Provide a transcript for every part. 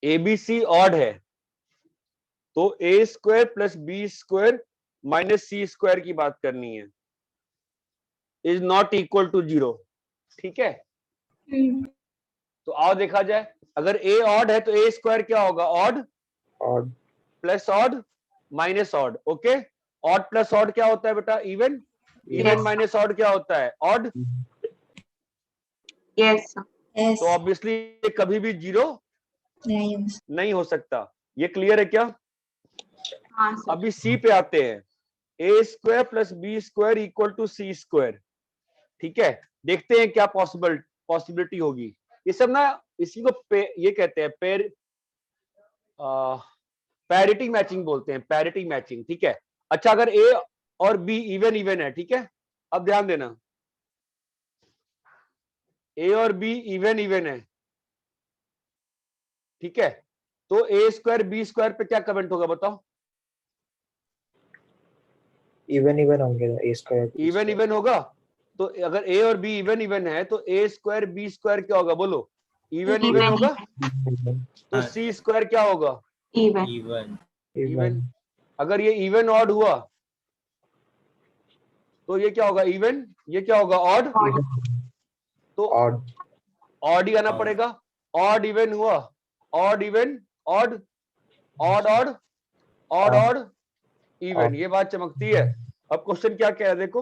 ए B सी odd है तो A square plus B square minus C square की बात करनी है, इज नॉट इक्वल टू 0। ठीक है, तो आओ देखा जाए, अगर ए ऑड है तो ए स्क्वायर क्या होगा, odd odd plus odd minus odd. Okay, odd plus odd क्या होता है बेटा, इवन। इवन माइनस ऑड क्या होता है, ऑड। यस तो ऑब्वियसली कभी भी 0 नहीं हो सकता। ये क्लियर है क्या? हाँ सर। अभी सी पे आते हैं, A square plus B square equal to C square. ठीक है, देखते हैं क्या पॉसिबिलिटी होगी। ये सब ना इसी को ये कहते हैं पैरिटी मैचिंग बोलते हैं, पैरिटी मैचिंग। ठीक है, अच्छा अगर ए और बी इवन इवन है, ठीक है, अब ध्यान देना, ए और बी इवन इवन है, ठीक है, तो ए स्क्वायर बी स्क्वायर पे क्या कमेंट होगा बताओ? इवन इवन होंगे, ए स्क्वायर इवन इवन होगा। तो अगर ए और बी इवन इवन है तो ए स्क्वायर बी स्क्वायर क्या होगा, बोलो? इवन इवन होगा। तो सी स्क्वायर क्या होगा, इवन। इवन। इवन। अगर ये इवन ऑड हुआ तो ये क्या होगा, इवन। ये क्या होगा, ऑड। तो ऑड ऑड ही आना पड़ेगा। ऑड इवन हुआ, odd even, odd, odd odd, odd odd, even. ये बात चमकती है। अब क्वेश्चन क्या कह रहा है देखो,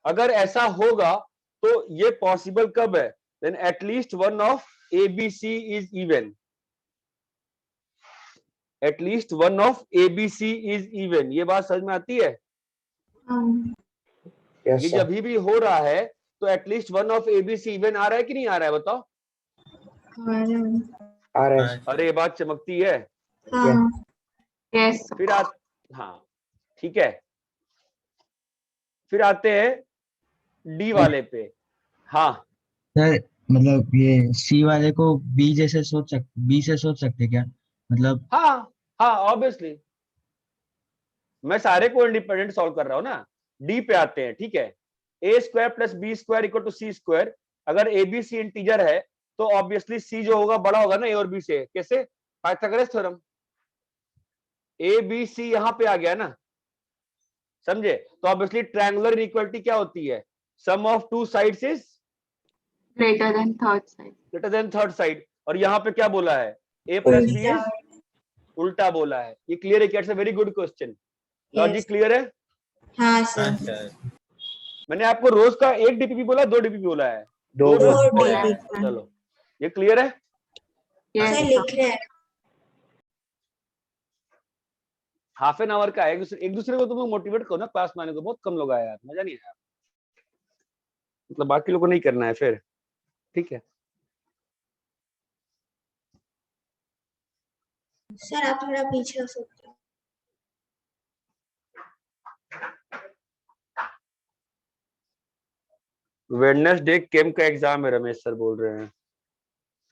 अगर ऐसा होगा तो ये पॉसिबल कब है, then at least one of A B C is even. At least one of A B C is even. ये बात समझ में आती है? ये जब भी हो रहा है तो at least one of A B C even आ रहा है कि नहीं आ रहा है, बताओ? आ रहा है। अरे ये बात चमकती है। यस। फिर हाँ ठीक है, फिर आते हैं डी वाले पे। हाँ सर मतलब ये सी वाले को बी जैसे बी से सोच सकते क्या, मतलब? हाँ हाँ ऑब्वियसली, मैं सारे को इंडिपेंडेंट सॉल्व कर रहा हूं ना। डी पे आते हैं, ठीक है, A square plus B square equal to C square. अगर ए बी सी इंटीजर है तो ऑब्वियसली सी जो होगा बड़ा होगा ना ए और बी से। कैसे? Pythagoras theorem. A B C यहां पे आ गया ना, समझे? तो ऑब्वियसली ट्रायंगुलर इनइक्वालिटी क्या होती है, sum of two sides is greater than third side. Greater than third side. और यहाँ पे क्या बोला है, ए प्लस बी इज उल्टा बोला है। ये क्लियर है क्या? It's a very good question. Logic clear है? हाँ हाँ सर। सर। मैंने आपको रोज का 1 डीपीपी बोला, 2 डीपीपी बोला है? दो चलो ये क्लियर है? सर लिख रहे हैं। हाफ एन आवर का है। एक दूसरे को तुम मोटिवेट करो ना क्लास में आने को। बहुत कम लोग आए यार, मजा नहीं आया। मतलब बाकी लोगों को नहीं करना है फिर, ठीक है? सर आप थोड़ा पीछे हो सकते हो। वेडनेसडे केम का एग्जाम है, रमेश सर बोल रहे हैं।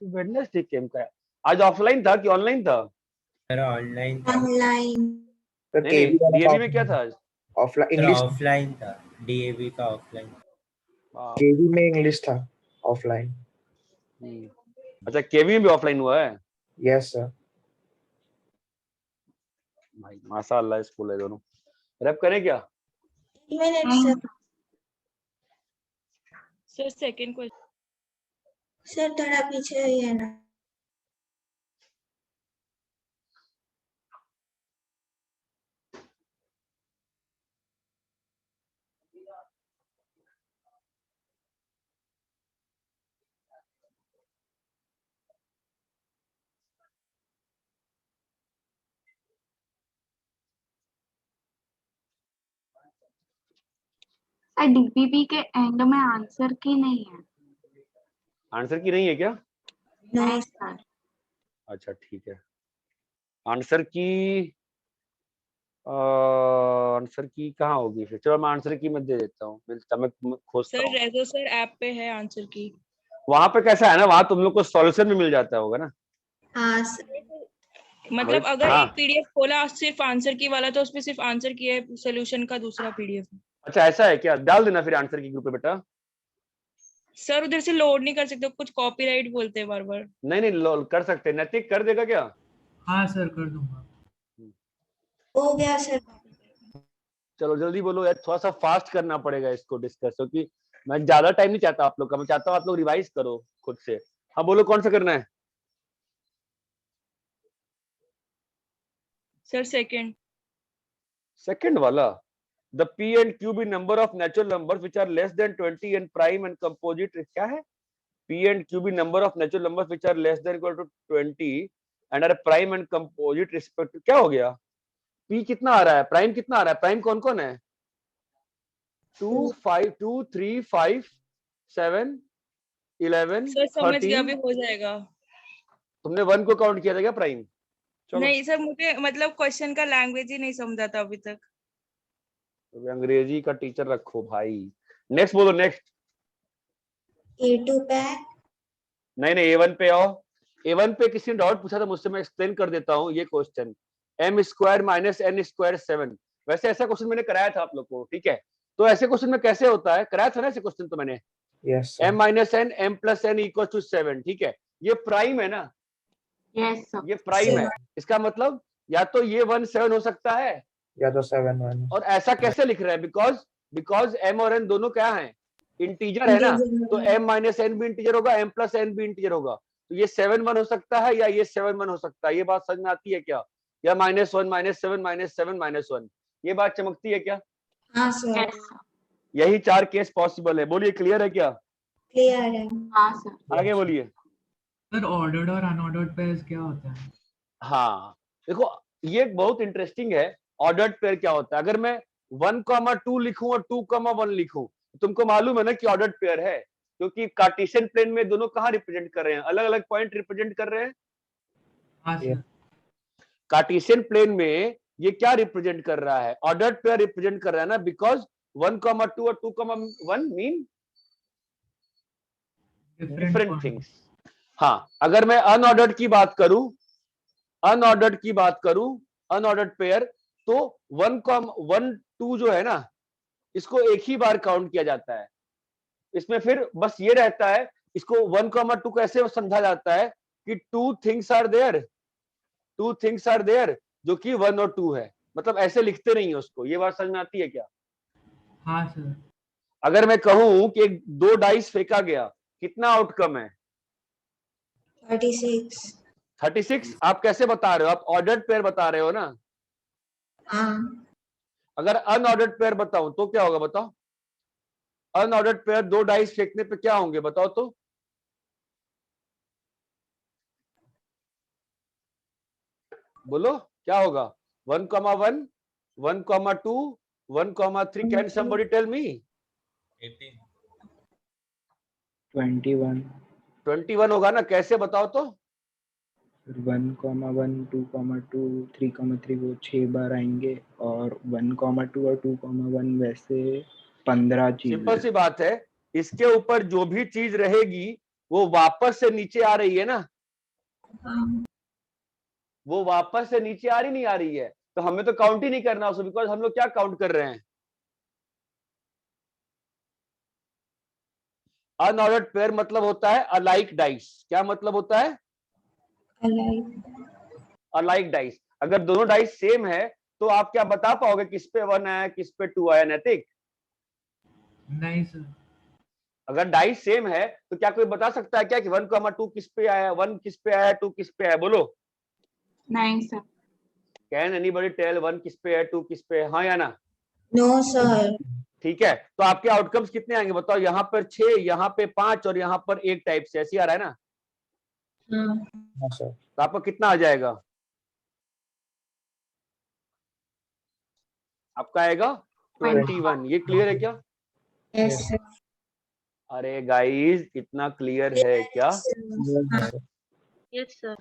वेडनेसडे केम का आज ऑफलाइन था कि ऑनलाइन था? सर ऑनलाइन था। ऑनलाइन। तो नहीं डीएवी में क्या था आज? Offline sir English. ऑफलाइन था, डीएवी का ऑफलाइन। केवी में इंग्लिश था ऑफलाइन। अच्छा केवी में भी ऑफलाइन हुआ है? Yes sir. भाई माशाल्लाह स्कूल है दोनों। रैप करें क्या? Minute sir. Sir second question. Sir थोड़ा पीछे है ना। डीपीपी के एंड में आंसर की नहीं है। आंसर की नहीं है क्या? नहीं सर। अच्छा ठीक है। आंसर की कहाँ होगी फिर? चलो मैं आंसर की मैं दे देता हूँ, मैं खोजता सर हूँ। रेजो सर ऐप पे है आंसर की। वहां पे कैसा है ना, वहां तुम लोग को सॉल्यूशन भी मिल जाता होगा ना। हाँ सर। मतलब अगर हाँ। एक पीडीएफ खोला सिर्फ आंसर की वाला तो उसमें सिर्फ आंसर की है, सोल्यूशन का दूसरा पीडीएफ। अच्छा ऐसा है क्या? डाल देना फिर आंसर की ग्रुप पे बेटा। सर उधर से लोड नहीं कर सकते, कुछ कॉपीराइट बोलते हैं बार बार। नहीं नहीं कर सकते, नैतिक कर देगा क्या? हाँ सर कर दूंगा। हो गया सर। चलो जल्दी बोलो यार, थोड़ा सा फास्ट करना पड़ेगा इसको डिस्कस, क्योंकि मैं ज्यादा टाइम नहीं चाहता आप लोग का, मैं चाहता हूँ आप लोग रिवाइज करो खुद से। हाँ बोलो कौन सा करना है? Sir second. सेकंड वाला, the p and q be number of natural numbers which are less than 20 and prime and composite, क्या है? p and q be number of natural numbers which are less than equal to 20 and are prime and composite respect, क्या हो गया? p कितना आ रहा है, prime कितना आ रहा है, प्राइम कौन कौन है? 2 5 2 3 5 7 11 सर समझ गया, 13। अभी हो जाएगा। तुमने 1 को काउंट किया था क्या प्राइम? चलो नहीं सर, मुझे मतलब क्वेश्चन का लैंग्वेज ही नहीं समझा था अभी तक। तो अंग्रेजी का टीचर रखो भाई। नेक्स्ट बोलो, नेक्स्ट। A2 पे नहीं नहीं A1 पे आओ। A1 पे किसी ने डाउट पूछा था मुझसे, मैं एक्सप्लेन कर देता हूँ ये question. m square minus n square 7, वैसे ऐसा क्वेश्चन मैंने कराया था आप लोग को, ठीक है? तो ऐसे क्वेश्चन में कैसे होता है, कराया था ना ऐसे क्वेश्चन तो मैंने। Yes, sir. m minus n m plus n equal to 7, ठीक है? ये प्राइम है ना, यस सर। ये प्राइम है। इसका मतलब या तो ये 1 7 हो सकता है, या तो 7 1। और ऐसा कैसे लिख रहा है, बिकॉज m और n दोनों क्या है, इंटीजर है ना, तो m माइनस n भी इंटीजर होगा, m प्लस n भी इंटीजर होगा। तो ये 7 1 हो सकता है या ये 7 1 हो सकता है। ये बात समझ में आती है क्या? या -1 -7 -7 -1, ये बात चमकती है क्या? हाँ सर, यस सर। यही 4 केस पॉसिबल है। बोलिए क्लियर है क्या? क्लियर है। हाँ सर। आगे बोलिए। सर ऑर्डर्ड और अनऑर्डर्ड पेयर्स क्या होता है? हाँ देखो, ये बहुत इंटरेस्टिंग है। ऑर्डर्ड पेयर क्या होता है? अगर मैं 1,2 लिखूं और 2,1 लिखूं, तुमको मालूम है ना कि ऑर्डर्ड पेयर है, क्योंकि कार्टेशियन प्लेन में दोनों कहाँ रिप्रेजेंट कर रहे हैं, अलग अलग पॉइंट रिप्रेजेंट कर रहे हैं। हाँ सर। कार्टेशियन प्लेन में ये क्या रिप्रेजेंट कर रहा है, ऑर्डर्ड पेयर रिप्रेजेंट कर रहा है ना, बिकॉज 1,2 और 2,1 मीन डिफरेंट थिंग्स। हाँ, अगर मैं अनऑर्डर्ड की बात करूं, अनऑर्डर्ड पेयर, तो 1, 2 जो है ना, इसको एक ही बार काउंट किया जाता है। इसमें फिर बस ये रहता है, इसको 1,2 कैसे समझा जाता है कि 2 थिंग्स आर देयर, जो कि 1 और 2 है, मतलब ऐसे लिखते नहीं है उसको। ये बात समझ में आती है क्या? हाँ सर। अगर मैं कहूं कि 2 डाइस फेंका गया, कितना आउटकम है? 36। 36। आप कैसे बता रहे हो? आप ऑर्डर्ड पेयर बता रहे हो ना। हाँ, अगर अनऑर्डर्ड पेयर बताऊं तो क्या होगा, बताओ? अनऑर्डर्ड पेयर 2 डाइस फेंकने पे क्या होंगे, बताओ तो? बोलो क्या होगा? 1,1 1,2 1,3, कैन समबडी टेल मी? 21 21 होगा ना, कैसे बताओ तो? 1,1 2,2 3,3 वो 6 बार आएंगे, और 1,2 और 2,1 वैसे 15 सिंपल चीजें। सी बात है, इसके ऊपर जो भी चीज रहेगी वो वापस से नीचे आ रही है ना, वो वापस से नीचे आ रही नहीं आ रही है, तो हमें तो काउंट ही नहीं करना उसको, बिकॉज हम लोग क्या काउंट कर रहे हैं? अनऑर्डर्ड पेयर मतलब होता है अलाइक डाइस। क्या मतलब होता है? Alike dice. अगर दोनों डाइस सेम है तो आप क्या बता पाओगे किस पे 1 आया, किस पे 2 आया, नैतिक? नहीं सर। अगर डाइस सेम है तो क्या कोई बता सकता है क्या कि 1,2 किस पे आया, 1 किस पे आया, 2 किस पे आया? बोलो, नहीं सर। कैन एनीबॉडी टेल 1 किस पे है, 2 किस पे है, हाँ या ना? No sir. ठीक है, तो आपके आउटकम्स कितने आएंगे बताओ? यहाँ पर 6, यहाँ पे 5 और यहाँ पर 1 टाइप से ऐसे आ रहा है ना, हाँ सर। तो आपका कितना आ जाएगा? आपका आएगा 21। ये क्लियर है क्या? Yes sir. अरे गाइस, इतना क्लियर है क्या? Yes sir.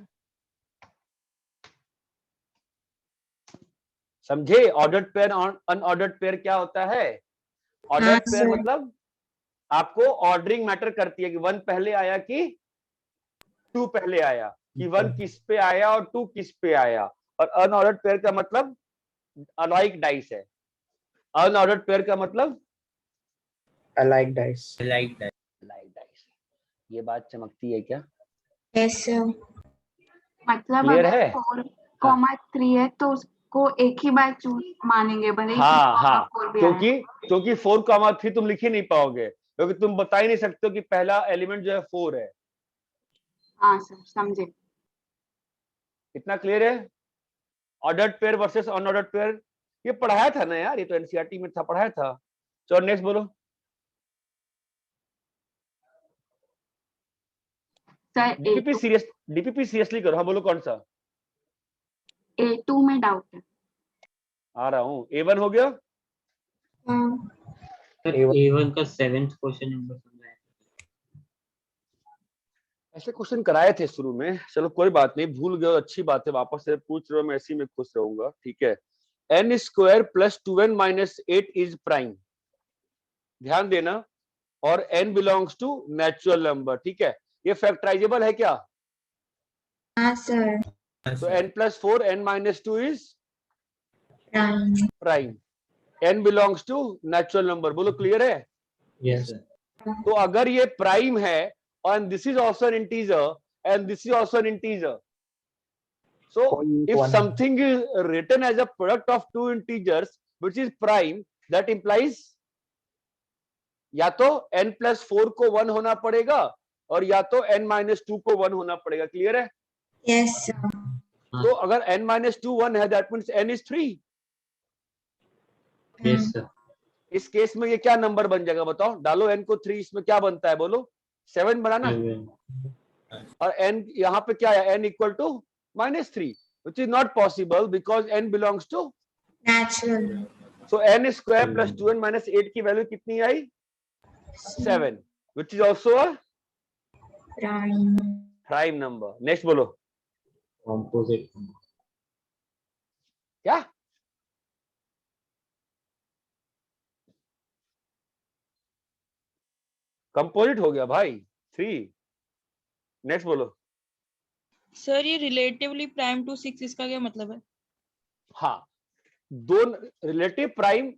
समझे ऑर्डर्ड पेयर और अनऑर्डर्ड पेयर क्या होता है? ऑर्डर्ड पेयर मतलब आपको ऑर्डरिंग मैटर करती है कि 1 पहले आया कि 2 पहले आया, कि 1 किस पे आया और 2 किस पे आया। और अनऑर्डर्ड पेयर का मतलब अलाइक डाइस है। अनऑर्डर्ड पेयर का मतलब I like dice. Like dice. ये बात चमकती है क्या? Yes, sir. मतलब Clear अगर है? 4,3 है तो उसको एक ही बार चूज मानेंगे, भले ही हाँ हाँ, 3,4 भी आए। क्योंकि 4,3 तुम लिख ही नहीं पाओगे, क्योंकि तुम बता ही नहीं सकते हो कि पहला एलिमेंट जो है 4 है। हाँ सर, समझे। इतना क्लियर है? Ordered pair versus unordered pair, ये पढ़ाया था ना यार, ये तो एनसीईआरटी में था, पढ़ाया था। चलो नेक्स्ट बोलो। सर डीपीपी सीरियसली करो। हाँ बोलो, कौन सा? A2 में डाउट है। आ रहा हूँ। A1 हो गया? हाँ, A1 का 7th क्वेश्चन नंबर समझाया। ऐसे क्वेश्चन कराए थे शुरू में, चलो कोई बात नहीं, भूल गए, अच्छी बात है, वापस से पूछ रहे हो, मैं इसी में खुश रहूंगा। ठीक है, n square plus 2n minus 8 is prime, ध्यान देना, और n belongs to natural number. ठीक है, ये फैक्टराइजेबल है क्या? हाँ सर. तो n plus 4 n minus 2 is Prime. Prime, n belongs to natural number. बोलो क्लियर है? Yes sir. तो अगर ये प्राइम है and this is also an integer and this is also an integer, so if something is written as a product of two integers which is prime, that implies या तो n plus 4 को 1 होना पड़ेगा और या तो n minus 2 को 1 होना पड़ेगा। क्लियर है? Yes, sir. तो अगर n minus 2 1 है, that means n is 3। Yes sir. इस केस में ये क्या नंबर बन जाएगा बताओ? डालो n को 3, इसमें क्या बनता है बोलो? 7 बनाना। और n यहाँ पे क्या है? n equal to -3, which is not possible because n belongs to Natural. so n square plus 2n minus 8 की वैल्यू कितनी आई? 7, which is also a Prime. prime number। Next बोलो। कॉम्पोजिट। क्या? कंपोजिट हो गया भाई 3। नेक्स्ट बोलो। सर ये relatively prime to 6, इसका क्या मतलब है? हाँ, दो रिलेटिव प्राइम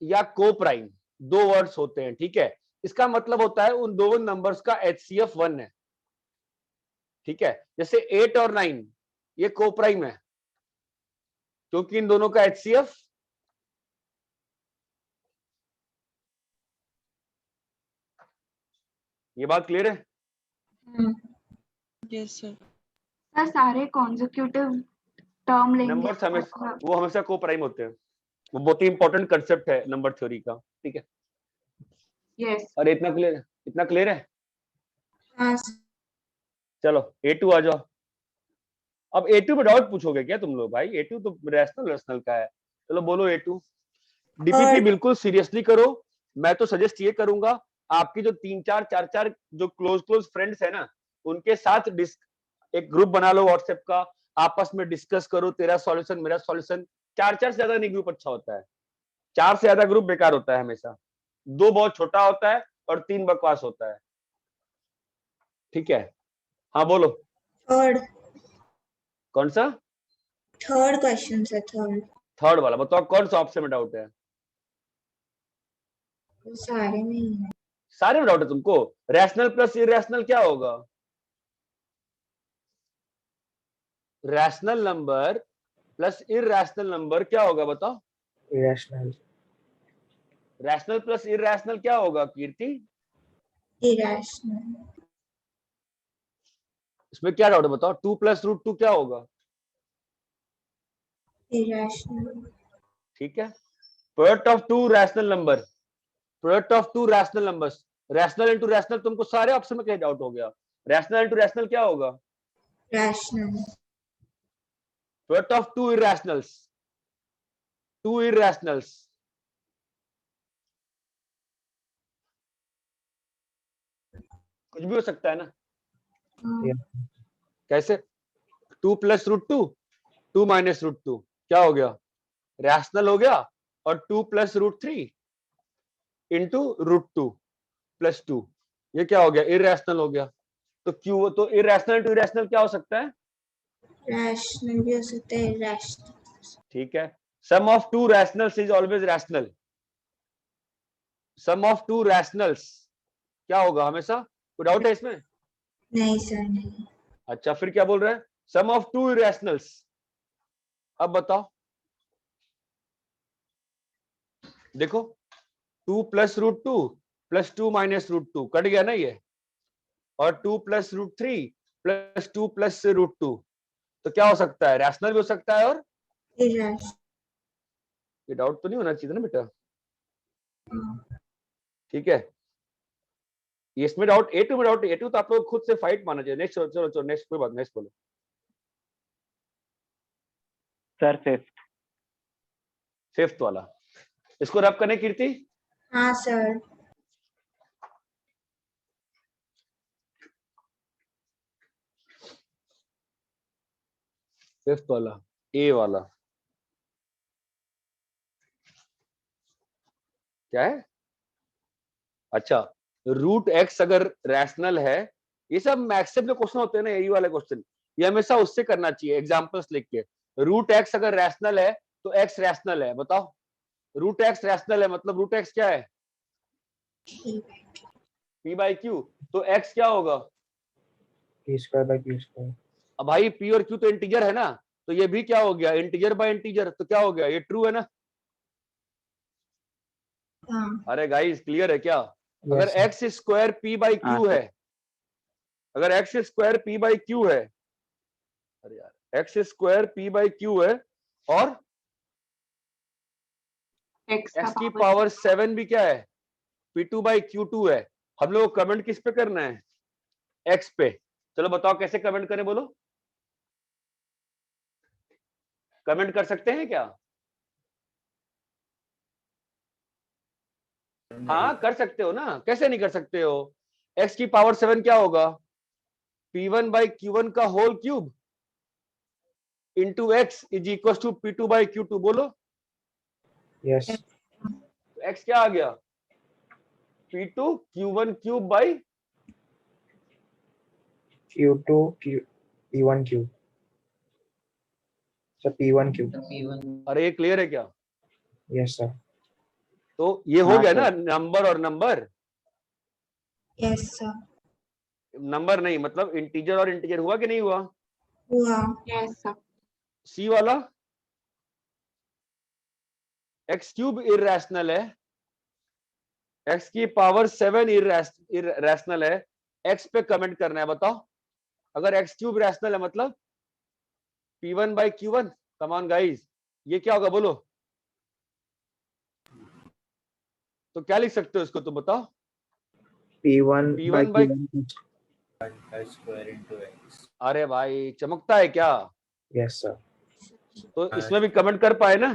या को प्राइम, दो वर्ड्स होते हैं। ठीक है, इसका मतलब होता है उन दो नंबर्स का HCF 1 है। ठीक है, जैसे 8 और 9 ये को प्राइम है क्योंकि इन दोनों का HCF ये बात क्लियर है? Yes sir. सर सारे कॉन्जिक्यूटिव टर्म लेंगे नंबर्स हमेशा को प्राइम होते हैं, वो बहुत ही इंपॉर्टेंट कंसेप्ट है नंबर थ्योरी का। ठीक है, यस। अरे इतना क्लियर है? इतना क्लियर है? हाँ sir. चलो A2 आ जाओ। अब A2 पे डाउट पूछोगे क्या तुम लोग? भाई A2 तो रैशनल का है। चलो बोलो A2। डीपीपी बिल्कुल सीरियसली करो। मैं तो सजेस्ट ये करूंगा, आपकी जो 3-4 जो क्लोज फ्रेंड्स है ना, उनके साथ एक ग्रुप बना लो व्हाट्सएप का, आपस में डिस्कस करो, तेरा सॉल्यूशन मेरा सॉल्यूशन। 4 से ज्यादा नहीं ग्रुप अच्छा होता है, 4 से ज्यादा ग्रुप बेकार होता है हमेशा। 2 बहुत छोटा होता है और 3 बकवास होता है। ठीक है, हाँ बोलो। Third. कौन सा? Third question, sir. Third. Third वाला बताओ, कौन सा ऑप्शन में डाउट है? वो सारे में ही है. सारे में डाउट है तुमको? रैशनल प्लस इरेशनल क्या होगा? Rational number plus irrational number क्या होगा बताओ? irrational. रैशनल प्लस इरेशनल क्या होगा कीर्ति? Irrational. इसमें क्या डाउट है बताओ? 2 प्लस √2 क्या होगा? Irrational. ठीक है, product of to rational number, product of to rational numbers, rational into rational, तुमको सारे ऑप्शन में क्या डाउट हो गया? रैशनल इनटू रैशनल क्या होगा? Rational. Product of two irrationals, two irrationals, कुछ भी हो सकता है ना? कैसे? 2 प्लस √2, 2 माइनस √2 क्या हो गया? रैशनल हो गया। और 2 प्लस √3 इंटू √2 प्लस 2 ये क्या हो गया? इरेशनल हो गया। तो क्यों? तो इरेशनल टू इरेशनल क्या हो सकता है? Rational भी हो सकता है. Irrational. ठीक है, sum of two rationals is always rational. Sum of two rationals क्या होगा? हमेशा कोई डाउट है इसमें? नहीं सर नहीं। अच्छा, फिर क्या बोल रहा है? Sum of two irrationals. अब बताओ, देखो 2 plus root 2 plus 2 minus root 2 cut गया ना ये, और 2 plus root 3 plus 2 plus root 2, तो क्या हो सकता है? रैशनल भी हो सकता है और irrational। ये डाउट तो नहीं होना चाहिए ना बेटा, ठीक है? इसमें डाउट A2 में डाउट, A2 तो आप लोग खुद से फाइट माना चाहिए। नेक्स्ट चलो चलो नेक्स्ट, कोई बात, नेक्स्ट बोलो। Sir fifth. फिफ्थ वाला, इसको रब करने कीर्ति। हाँ सर। फिफ्थ वाला, ए वाला क्या है? अच्छा, रूट एक्स अगर रैशनल है, ये सब मैक्सिमम जो क्वेश्चन होते हैं ना, यही वाले क्वेश्चन, ये हमेशा उससे करना चाहिए, एग्जांपल्स लिख के। रूट एक्स अगर रैशनल है तो एक्स रैशनल है, बताओ। रूट एक्स रैशनल है मतलब रूट एक्स क्या है? पी बाई क्यू, तो एक्स क्या होगा? p square by q square. अब भाई पी और क्यू तो इंटीजर है ना, तो ये भी क्या हो गया? इंटीजर बाय इंटीजर, तो क्या हो गया? ये ट्रू है ना? हाँ। अरे गाइस क्लियर है क्या? अगर Yes, sir. X square P by Q हाँ, है, अगर x square P by Q है, अरे यार x square P by Q है, और एक्स एक्स की पावर 7 भी क्या है? P2 बाई Q2 है। हम लोग कमेंट किस पे करना है? एक्स पे। चलो बताओ कैसे कमेंट करें, बोलो। कमेंट कर सकते हैं क्या? हाँ कर सकते हो ना, कैसे नहीं कर सकते हो? एक्स की पावर 7 क्या होगा? P1 बाई Q1 का whole cube into x is equal to P2 by Q2, बोलो। yes, एक्स क्या आ गया? P2 Q1 cube by q2 q p1 q। Sir p1 q। अरे ये क्लियर है क्या? yes sir। तो ये हो हाँ, गया sir। ना, नंबर और नंबर। Yes sir. नंबर नहीं मतलब इंटीजर और इंटीजर, हुआ कि नहीं हुआ? हुआ। यस सी वाला, एक्स क्यूब इरेशनल है, एक्स की पावर 7 इरेशनल है, एक्स पे कमेंट करना है, बताओ। अगर एक्स क्यूब रैशनल है मतलब P1 by Q1, come on guys, ये क्या होगा बोलो? तो क्या लिख सकते हो इसको, तो बताओ। p1 by P1 by, q1। अरे भाई चमकता है क्या? yes sir। तो इसमें भी कमेंट कर पाए ना?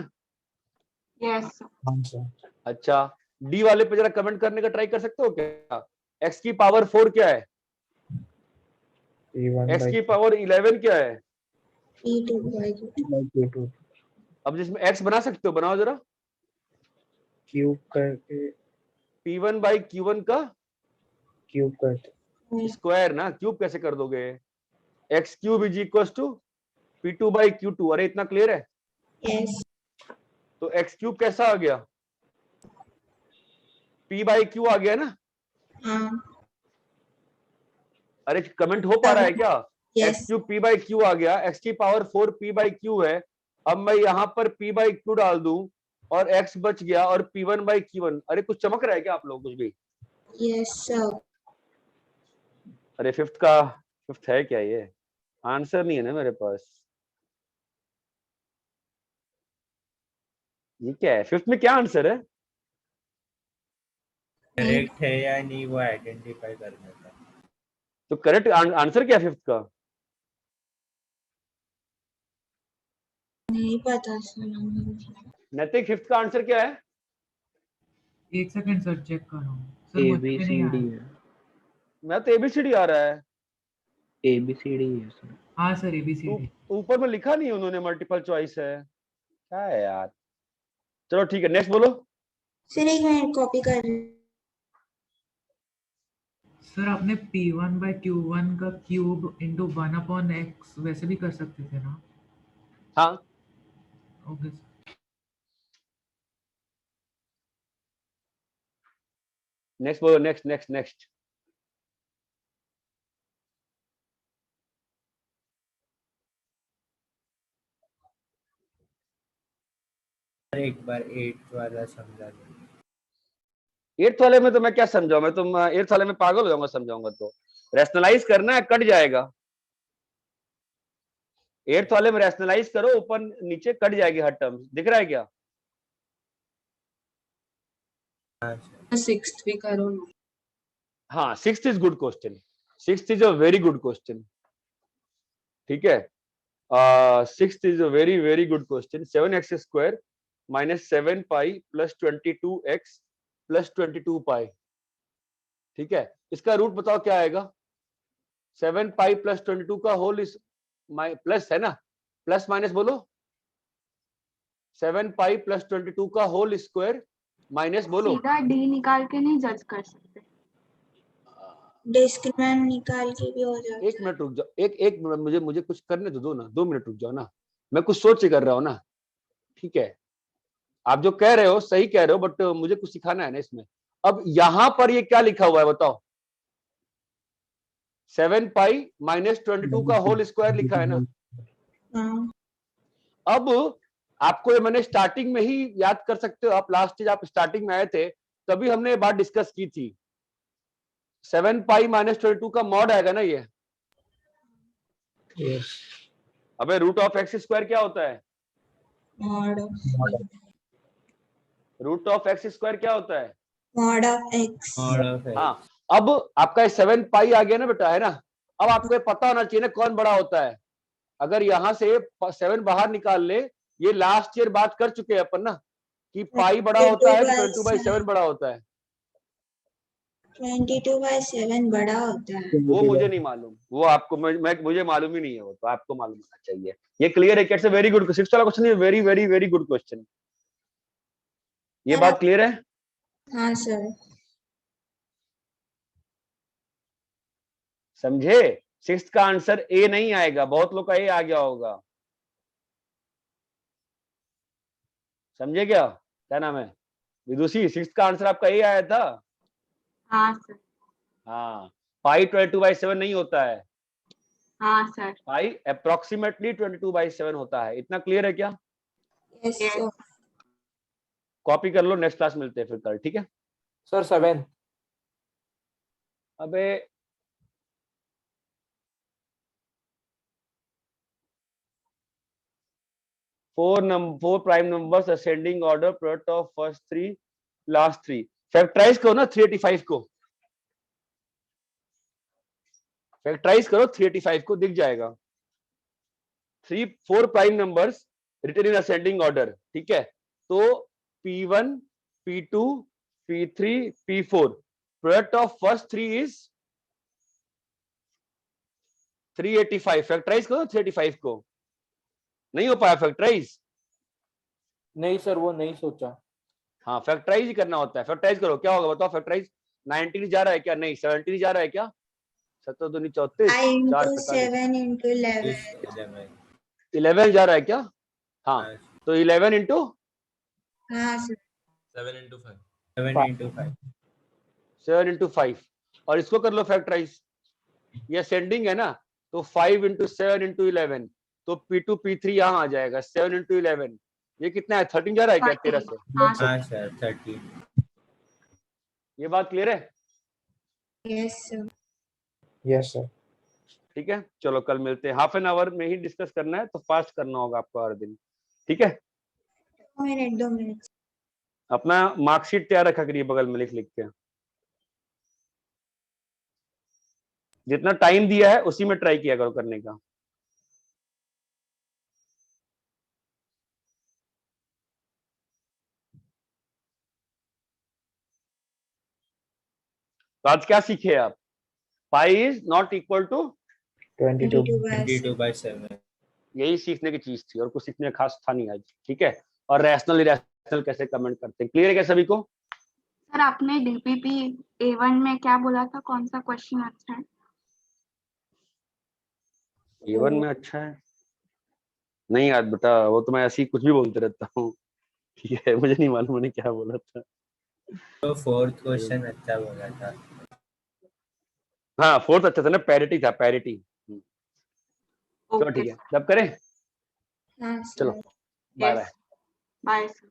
यस हाँ sir। अच्छा, डी वाले पे जरा कमेंट करने का ट्राई कर सकते हो क्या? एक्स की पावर 4 क्या है? p1 एक्स by की पावर 11 क्या है? P2 by q2 अब जिसमें एक्स बना सकते हो, बनाओ जरा। क्यूब करके P1 बाई Q1 का क्यूब करते। स्क्वायर ना, क्यूब कैसे कर दोगे? X cube is equal to P2 by Q2, अरे इतना क्लियर है? यस। तो एक्स क्यूब कैसा आ गया? P बाई Q आ गया ना? हाँ। अरे कमेंट हो पा रहा है क्या? X yes. Cube P by Q आ गया, एक्स की पावर 4 P बाई Q है। अब मैं यहाँ पर P बाई Q डाल दूं और एक्स बच गया, और P1 बाई Q1। अरे कुछ चमक रहा है क्या आप लोग कुछ भी? Yes sir. अरे फिफ्थ है क्या ये? आंसर नहीं है ना मेरे पास। ये क्या है? फिफ्थ में क्या आंसर है? करेक्ट है या नहीं वो आइडेंटिफाई करना था। तो करेक्ट आंसर क्या है फिफ्थ का? नहीं पता सर। नैतिक, फिफ्थ का आंसर क्या है? एक सेकंड सर, चेक कर रहा हूँ सर, ए मुझे बी भी सी नहीं डी आया। है। मैं तो ABCD आ रहा है। ABCD है सर। हाँ सर, ABCD। ऊपर में लिखा नहीं उन्होंने, मल्टीपल चॉइस है, क्या है यार? चलो ठीक है, नेक्स्ट बोलो। सर एक मिनट कॉपी कर। सर आपने P1 by Q1 का क्यूब इंटू 1/x वैसे भी कर सकते थे ना? हाँ ओके सर। नेक्स्ट बोलो, नेक्स्ट नेक्स्ट नेक्स्ट। एक बार 8 वाला समझा दो। 8th वाले में तो मैं क्या समझाऊं, मैं तो 8th वाले में पागल हो जाऊंगा समझाऊंगा तो। रैशनलाइज करना है, कट जाएगा। 8th वाले में रैशनलाइज करो, ऊपर नीचे कट जाएगी हर टर्म। दिख रहा है क्या? हाँ सर। 6th भी करो ना। हाँ, 6th is good question. 6th is a very good question. ठीक है, 6th is a very very good question. 7x square minus 7 pi plus 22x plus 22 पाई। ठीक है, इसका रूट बताओ क्या आएगा? 7 पाई प्लस 22 का होल इस प्लस है ना, प्लस माइनस बोलो। 7 पाई प्लस 22 का होल स्क्वायर माइनस बोलो। सीधा डी निकाल के नहीं जज कर सकते? डिस्क्रिमिनेंट निकाल के भी हो जाता एक मिनट रुक जाओ, एक मिनट, मुझे कुछ करने तो दो ना, 2 मिनट रुक जाओ ना, मैं कुछ सोच के कर रहा हूँ ना। ठीक है, आप जो कह रहे हो सही कह रहे हो, बट मुझे कुछ सिखाना है ना इसमें। अब यहां पर ये क्या लिखा हुआ है बताओ? 7 पाई माइनस 22 का होल स्क्वायर लिखा है ना। हाँ। अब आपको ये मैंने स्टार्टिंग में ही याद कर सकते हो आप, लास्ट ईयर आप स्टार्टिंग में आए थे तभी हमने ये बात डिस्कस की थी। 7 पाई माइनस 22 का मॉड आएगा ना ये। यस। अबे रूट ऑफ एक्स स्क्वायर क्या होता है? Mod root of x square क्या होता है? Of x. Mod of x. हाँ, अब आपका 7 पाई आ गया ना बेटा, है ना। अब आपको ये पता होना चाहिए ना कौन बड़ा होता है। अगर यहां से 7 बाहर निकाल ले, ये लास्ट ईयर बात कर चुके हैं अपन ना कि पाई बड़ा होता है कि 22/7 बड़ा होता है। 22/7 बड़ा होता है। वो मुझे नहीं मालूम, वो आपको मुझे मालूम ही नहीं है, वो तो आपको मालूम होना चाहिए। ये क्लियर है? कैसे? Very good. 6th वाला question, very very very good question. ये बात क्लियर है? हाँ सर। समझे? 6th का आंसर ए नहीं आएगा, बहुत लोग का ए आ गया होगा। समझे क्या? क्या नाम है विदुषी? 6th का आंसर आपका ए आया था। हाँ सर। हाँ, पाई 22/7 नहीं होता है, हाँ सर। पाई अप्रोक्सीमेटली 22/7 होता है। इतना क्लियर है क्या? Yes sir. कॉपी कर लो, नेक्स्ट क्लास मिलते हैं फिर कल। ठीक है सर 7। अबे four prime numbers ascending order, product of first 3 last 3। Factorise करो ना 385 को, फैक्टराइज करो 385 को, दिख जाएगा। 4 prime numbers written in ascending order. ठीक है, तो P1 P2 P3 P4, product of first 3 is 385। Factorise करो 385 को। नहीं हो पाया फैक्टराइज? नहीं सर, वो नहीं सोचा। हाँ, फैक्टराइज ही करना होता है। फैक्टराइज करो, क्या होगा बताओ? फैक्टराइज 19 जा रहा है क्या? नहीं, 17 जा रहा है क्या? 7 दूनी 34, 4 7 into 11। 11 जा रहा है क्या? हाँ, तो 11 इंटू हाँ सर। 7 into 5। 7 इंटू 5, और इसको कर लो फैक्टराइज। ये असेंडिंग है ना, तो 5 इंटू 7 इंटू 11, तो P2 P3 यहाँ आ जाएगा। 7 इंटू 11 ये कितना है? 13 जा रहा है क्या 13 से? हाँ हाँ सर 30। ये बात क्लियर है? Yes sir. Yes sir. ठीक है, चलो कल मिलते हैं। हाफ एन आवर में ही डिस्कस करना है, तो फास्ट करना होगा आपको हर दिन। ठीक है, 2 मिनट। अपना मार्कशीट तैयार रखा करिए बगल में, लिख लिख के। जितना टाइम दिया है उसी में ट्राई किया करो करने का। तो आज क्या सीखे आप? Pi is not equal to 22। 22/7। यही सीखने की चीज थी, और कुछ सीखने का खास था नहीं आज। ठीक है, और रैशनल इरेशनल कैसे कमेंट करते हैं, क्लियर है क्या सभी को? सर, आपने डीपीपी A1 में क्या बोला था? कौन सा क्वेश्चन अच्छा है? A1 में अच्छा है? नहीं यार बेटा, वो तो मैं ऐसे ही कुछ भी बोलते रहता हूँ। ठीक है, मुझे नहीं मालूम मैंने क्या बोला था। तो 4th क्वेश्चन अच्छा बोला था। हाँ, 4th अच्छा था ना, पैरिटी था, पैरिटी। चलो ओके ठीक है, जब करें। हाँ चलो, sir. Bye bye. Bye sir.